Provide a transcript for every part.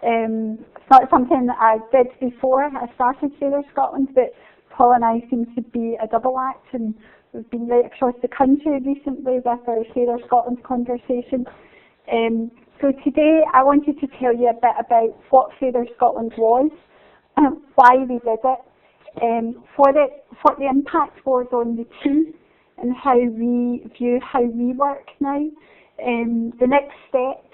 It's not something that I did before I started Sailor Scotland, but Paul and I seem to be a double act, and we've been right across the country recently with our Sailor Scotland conversation. So today I wanted to tell you a bit about what Sailor Scotland was, why we did it, what the impact was on the team, and how we view how we work now, the next steps,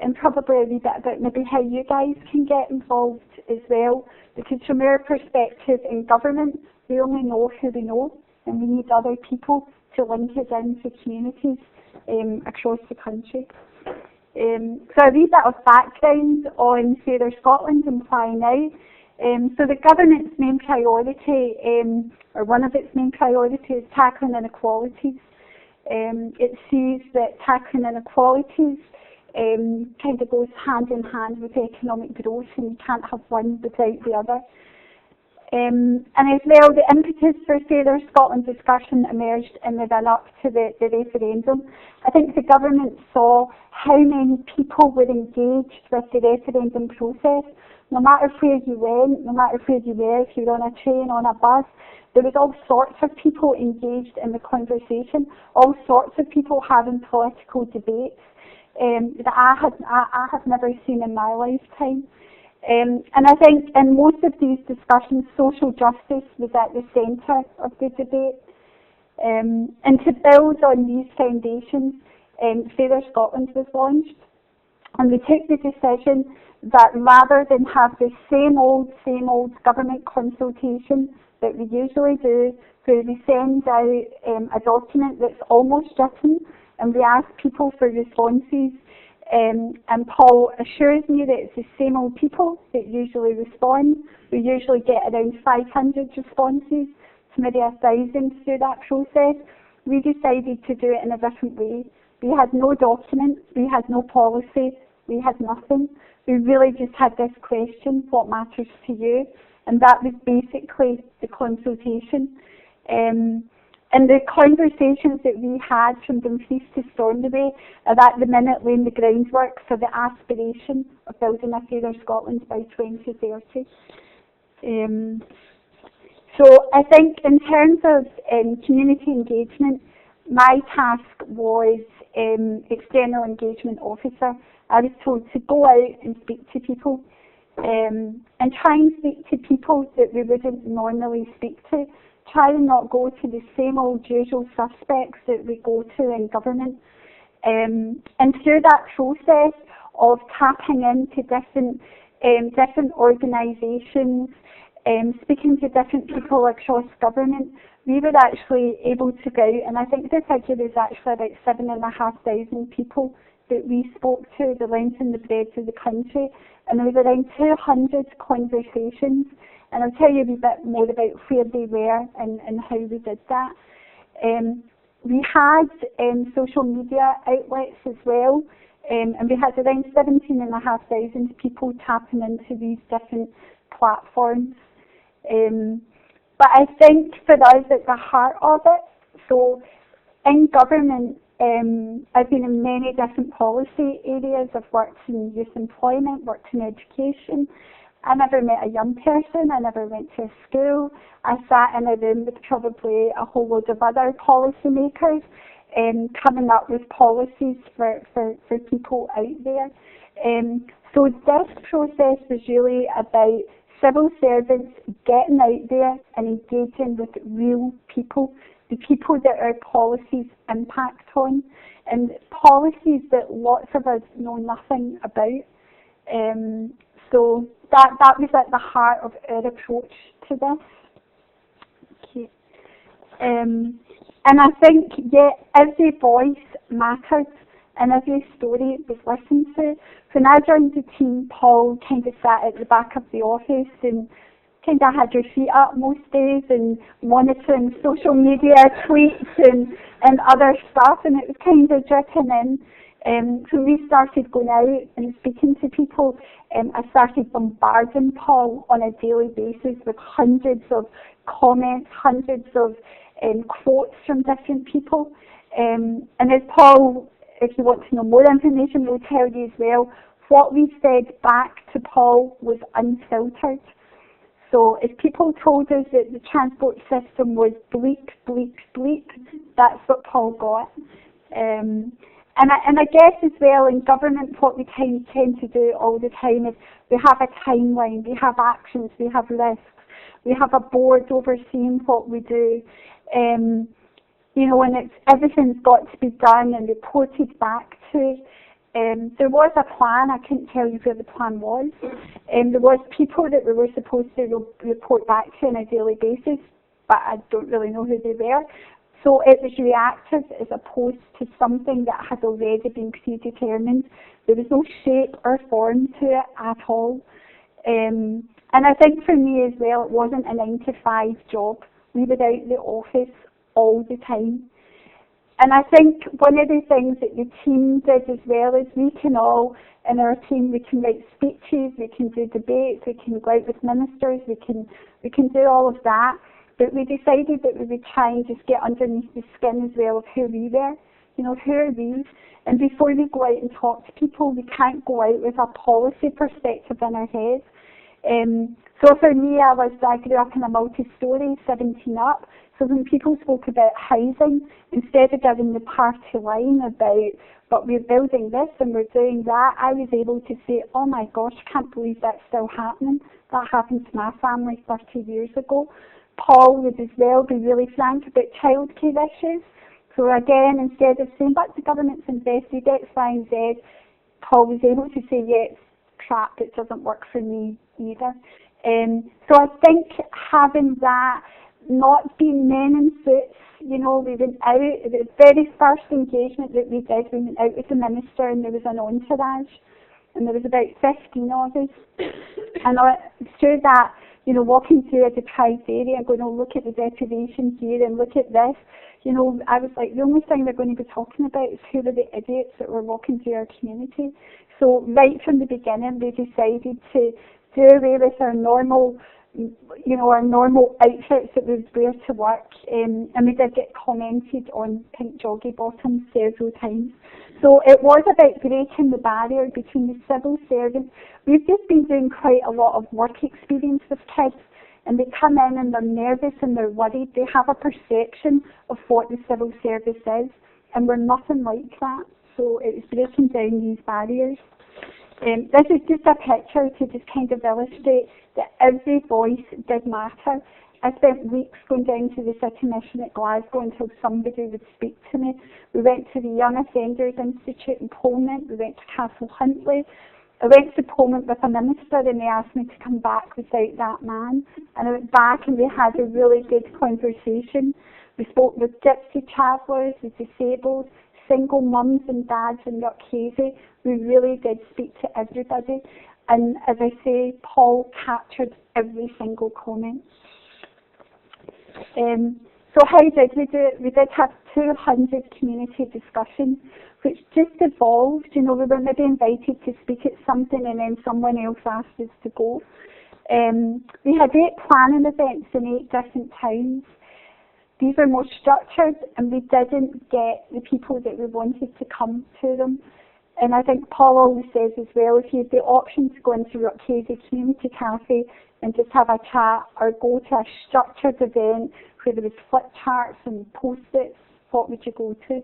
and probably a wee bit about maybe how you guys can get involved as well, because from our perspective in government, we only know who we know, and we need other people to link us into communities across the country. So a wee bit of background on Sailor Scotland and why now. So the government's main priority, or one of its main priorities, is tackling inequalities. It sees that tackling inequalities kind of goes hand in hand with economic growth, and you can't have one without the other. And as well, the impetus for Sailor Scotland discussion emerged in the run-up to the referendum. I think the government saw how many people were engaged with the referendum process. No matter where you went, no matter where you were, if you were on a train, on a bus, there was all sorts of people engaged in the conversation, all sorts of people having political debates that I have never seen in my lifetime. And I think in most of these discussions, social justice was at the centre of the debate. And to build on these foundations, Sailor Scotland was launched. And we took the decision that rather than have the same old government consultation that we usually do, where we send out a document that's almost written, and we ask people for responses, and Paul assures me that it's the same old people that usually respond. We usually get around 500 responses to maybe 1,000 through that process. We decided to do it in a different way. We had no document, we had no policy, we had nothing. We really just had this question, what matters to you? And that was basically the consultation. And the conversations that we had from Dumfries to Stornoway are at the minute laying the groundwork for the aspiration of building a Sailor Scotland by 2030. So I think in terms of community engagement, my task was external engagement officer. I was told to go out and speak to people and try and speak to people that we wouldn't normally speak to. Try and not go to the same old usual suspects that we go to in government. And through that process of tapping into different organisations, speaking to different people across government, we were actually able to go out, and I think the figure is actually about 7,500 people that we spoke to, the length and the breadth of the country, and there was around 200 conversations. And I'll tell you a wee bit more about where they were and how we did that. We had social media outlets as well, and we had around 17,500 people tapping into these different platforms. But I think for us at the heart of it, so in government, I've been in many different policy areas. I've worked in youth employment, worked in education. I never met a young person, I never went to a school. I sat in a room with probably a whole load of other policymakers coming up with policies for people out there. So this process was really about civil servants getting out there and engaging with real people, the people that our policies impact on, and policies that lots of us know nothing about. So that was at the heart of our approach to this. Okay. And I think, yeah, every voice mattered and every story was listened to. When I joined the team, Paul kind of sat at the back of the office and kind of had your feet up most days and monitoring social media tweets and other stuff, and it was kind of dripping in. So we started going out and speaking to people. I started bombarding Paul on a daily basis with hundreds of comments, hundreds of quotes from different people. And as Paul, if you want to know more information, will tell you as well, what we said back to Paul was unfiltered. So if people told us that the transport system was bleak, bleak, bleak, that's what Paul got. And I guess as well in government what we tend to do all the time is we have a timeline, we have actions, we have lists, we have a board overseeing what we do. You know, and everything's got to be done and reported back to. There was a plan. I couldn't tell you where the plan was. There was people that we were supposed to report back to on a daily basis, but I don't really know who they were. So it was reactive as opposed to something that had already been predetermined. There was no shape or form to it at all. And I think for me as well, it wasn't a 9-to-5 job. We were out in the office all the time. And I think one of the things that the team did as well is we can all, in our team, we can write speeches, we can do debates, we can go out with ministers, we can do all of that. But we decided that we would try and just get underneath the skin as well of who we were. You know, who are we? And before we go out and talk to people, we can't go out with a policy perspective in our head. So for me, I grew up in a multi-story, 17 up. So when people spoke about housing, instead of giving the party line about, but we're building this and we're doing that, I was able to say, oh my gosh, I can't believe that's still happening. That happened to my family 30 years ago. Paul would as well be really frank about childcare issues. So again, instead of saying, but the government's invested X, Y and Z, Paul was able to say, yeah, it's crap, it doesn't work for me either. So I think having that, not being men in suits, you know, we went out, the very first engagement that we did, we went out with the minister and there was an entourage and there was about 15 of us. And through that, you know, walking through a deprived area and going, oh, look at the deprivation here and look at this. You know, I was like, the only thing they're going to be talking about is who are the idiots that were walking through our community. So right from the beginning, we decided to do away with our normal, you know, our normal outfits that we would wear to work, and we did get commented on pink joggy bottoms several times. So it was about breaking the barrier between the civil servants. We've just been doing quite a lot of work experience with kids, and they come in and they're nervous and they're worried. They have a perception of what the civil service is, and we're nothing like that. So it was breaking down these barriers. This is just a picture to just kind of illustrate that every voice did matter. I spent weeks going down to the City Mission at Glasgow until somebody would speak to me. We went to the Young Offenders Institute in Polmont. We went to Castle Huntly. I went to Polmont with a minister and they asked me to come back without that man. And I went back and we had a really good conversation. We spoke with gypsy travellers, with disabled, single mums and dads in Yorkhazy. We really did speak to everybody. And as I say, Paul captured every single comment. So how did we do it? We did have 200 community discussions, which just evolved. You know, we were maybe invited to speak at something and then someone else asked us to go. We had 8 planning events in 8 different towns. These were more structured and we didn't get the people that we wanted to come to them. And I think Paul always says as well, if you have the option to go into Yorkhazy Community Cafe and just have a chat or go to a structured event where there was flip charts and post-its, what would you go to?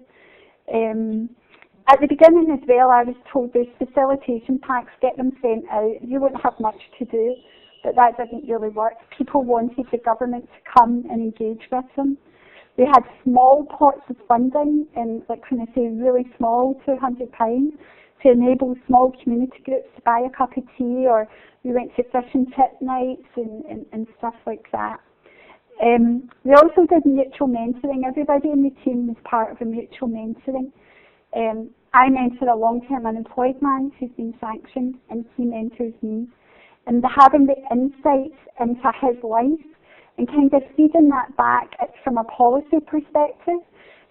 At the beginning as well, I was told there's facilitation packs, get them sent out. You won't have much to do, but that didn't really work. People wanted the government to come and engage with them. We had small pots of funding, and like when I say really small, £200, to enable small community groups to buy a cup of tea, or we went to fish and chip nights and stuff like that. We also did mutual mentoring. Everybody in the team was part of a mutual mentoring. I mentor a long-term unemployed man who's been sanctioned, and he mentors me. And having the insights into his life and kind of feeding that back from a policy perspective.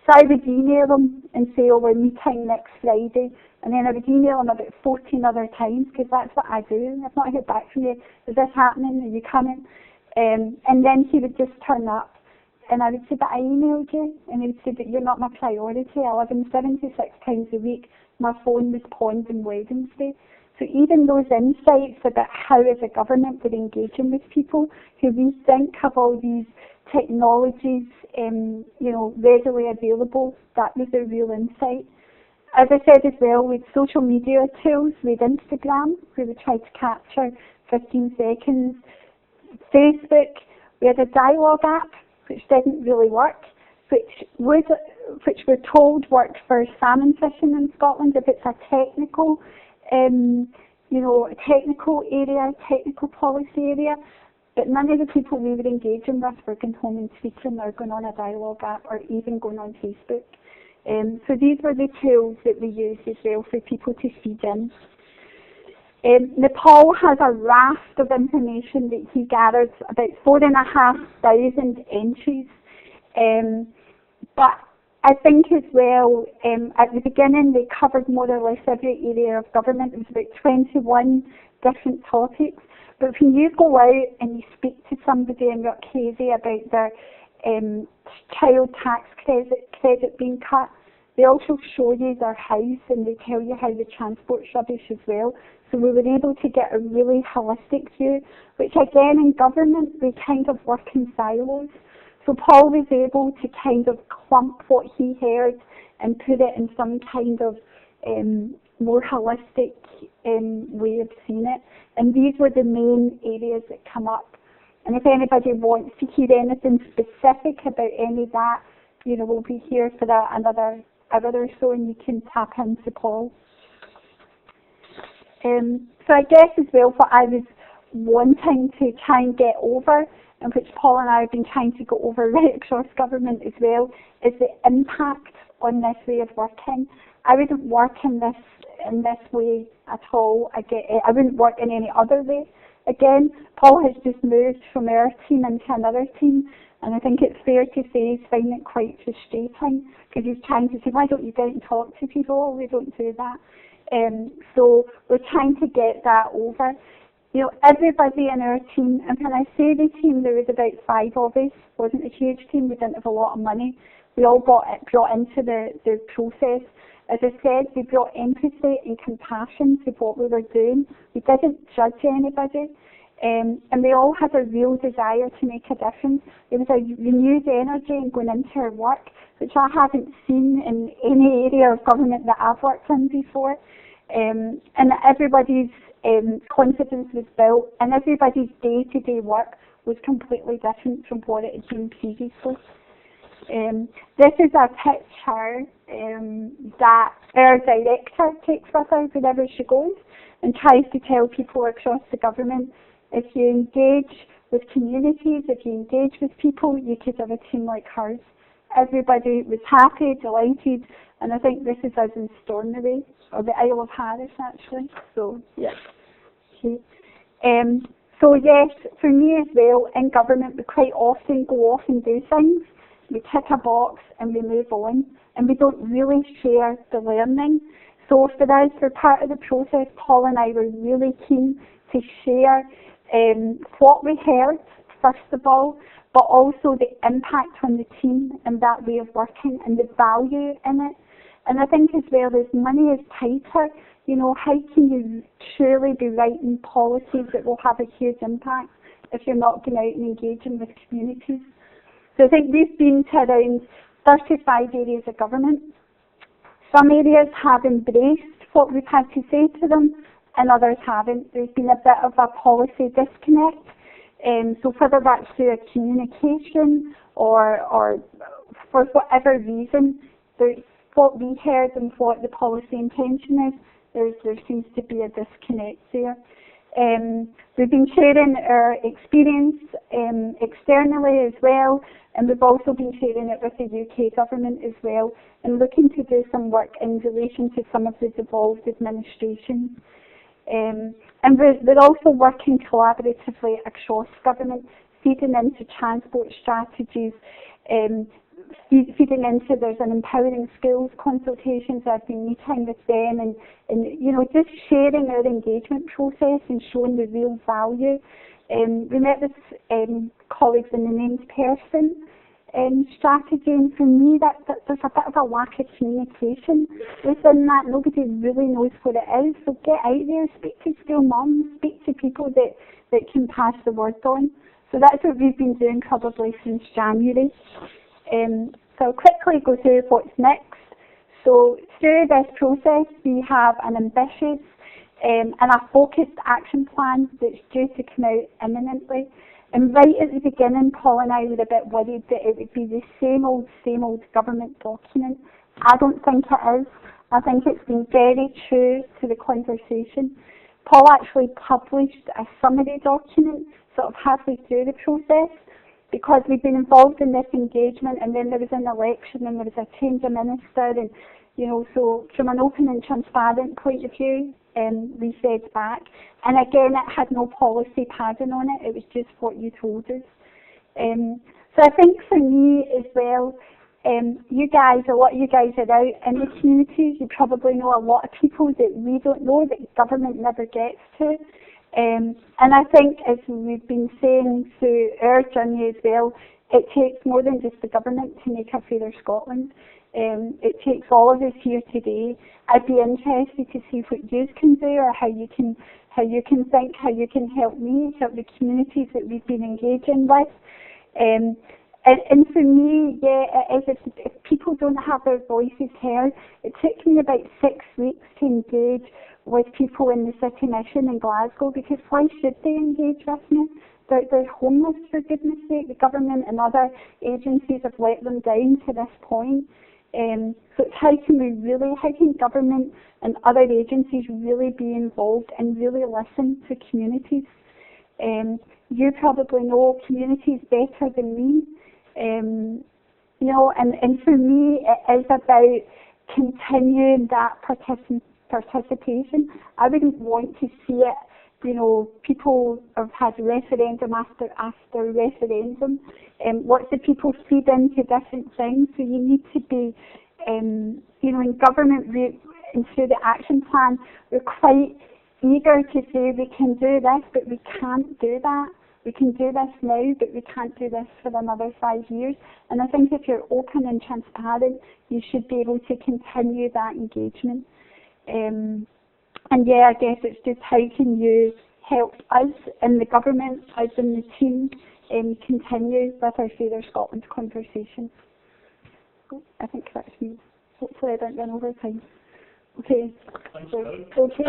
So I would email him and say, oh, we're meeting next Friday. And then I would email him about 14 other times, because that's what I do. I've not heard back from you. Is this happening? Are you coming? And then he would just turn up. And I would say, but I emailed you. And he would say, but you're not my priority. I live in 76 times a week. My phone was pawned on Wednesday. So even those insights about how as a government we're engaging with people who we think have all these technologies readily available, that was a real insight. As I said as well, with social media tools, with Instagram, where we tried to capture 15 seconds. Facebook, we had a dialogue app, which didn't really work, which we're told worked for salmon fishing in Scotland if it's a technical, technical area, technical policy area. But none of the people we were engaging with were going home and speaking or going on a dialogue app or even going on Facebook. So these were the tools that we used as well for people to feed in. Nepal has a raft of information that he gathered, about 4,500 entries. But I think as well, at the beginning they covered more or less every area of government. It was about 21 different topics. But when you go out and you speak to somebody in Rukhazy about their child tax credit being cut, they also show you their house and they tell you how the transport's rubbish as well. So we were able to get a really holistic view, which again in government we kind of work in silos. So Paul was able to kind of clump what he heard and put it in some kind of more holistic way of seeing it. And these were the main areas that come up. And if anybody wants to hear anything specific about any of that, we'll be here for that another hour or so, and you can tap into Paul. So I guess as well what I was wanting to try and get over, and which Paul and I have been trying to go over right across government as well, is the impact on this way of working. I wouldn't work in this way at all. I wouldn't work in any other way. Again, Paul has just moved from our team into another team, and I think it's fair to say he's finding it quite frustrating because he's trying to say, why don't you go out and talk to people? Oh, we don't do that. So we're trying to get that over. Everybody in our team, and when I say the team, there was about 5 of us. It wasn't a huge team. We didn't have a lot of money. We all got brought into the process. As I said, we brought empathy and compassion to what we were doing. We didn't judge anybody. And we all had a real desire to make a difference. There was a renewed energy in going into our work, which I haven't seen in any area of government that I've worked in before. And everybody's confidence was built, and everybody's day-to-day work was completely different from what it had been previously. This is a picture that our director takes with her wherever she goes and tries to tell people across the government, if you engage with communities, if you engage with people, you could have a team like hers. Everybody was happy, delighted, and I think this is us in Stornoway, or the Isle of Harris actually. So, yes. Okay. So yes, for me as well, in government we quite often go off and do things. We tick a box and we move on, and we don't really share the learning. So for us, for part of the process, Paul and I were really keen to share what we heard, first of all, but also the impact on the team and that way of working and the value in it. And I think as well, as money is tighter, how can you truly be writing policies that will have a huge impact if you're not going out and engaging with communities? So I think we've been to around 35 areas of government. Some areas have embraced what we've had to say to them, and others haven't. There's been a bit of a policy disconnect. So whether that's through a communication or for whatever reason, what we heard and what the policy intention is, there seems to be a disconnect there. We've been sharing our experience externally as well, and we've also been sharing it with the UK government as well, and looking to do some work in relation to some of the devolved administrations. And we're also working collaboratively across government, feeding into transport strategies, feeding into, there's an empowering schools consultations. I've been meeting with them and just sharing our engagement process and showing the real value. We met with colleagues in the named person strategy, and for me there's a bit of a lack of communication within that. Nobody really knows what it is, so get out there, speak to school mums, speak to people that can pass the word on. So that's what we've been doing probably since January. So I'll quickly go through what's next. So through this process we have an ambitious and a focused action plan that's due to come out imminently. And right at the beginning, Paul and I were a bit worried that it would be the same old government document. I don't think it is. I think it's been very true to the conversation. Paul actually published a summary document sort of halfway through the process, because we've been involved in this engagement, and then there was an election and there was a change of minister, and so from an open and transparent point of view, we fed back. And again, it had no policy padding on it, it was just what you told us. So I think for me as well, you guys, a lot of you guys are out in the communities, you probably know a lot of people that we don't know, that government never gets to. And I think, as we've been saying through our journey as well, it takes more than just the government to make a fairer Scotland. It takes all of us here today. I'd be interested to see what you can do, or how you can think, how you can help me, help the communities that we've been engaging with. And for me, yeah, it is, if people don't have their voices heard, it took me about 6 weeks to engage with people in the City Mission in Glasgow, because why should they engage with me? They're homeless, for goodness sake. The government and other agencies have let them down to this point. So it's how can government and other agencies really be involved and really listen to communities? You probably know communities better than me. And for me it is about continuing that participation. I wouldn't want to see it, people have had referendum after referendum, lots of people feed into different things, so you need to be, in government and through the action plan, we're quite eager to say we can do this, but we can't do that. We can do this now, but we can't do this for another 5 years. And I think if you're open and transparent, you should be able to continue that engagement. And yeah, I guess it's just how can you help us in the government, us in the team, continue with our Fairer Scotland conversation. I think that's me. Hopefully I don't run over time. Okay. Thanks, okay.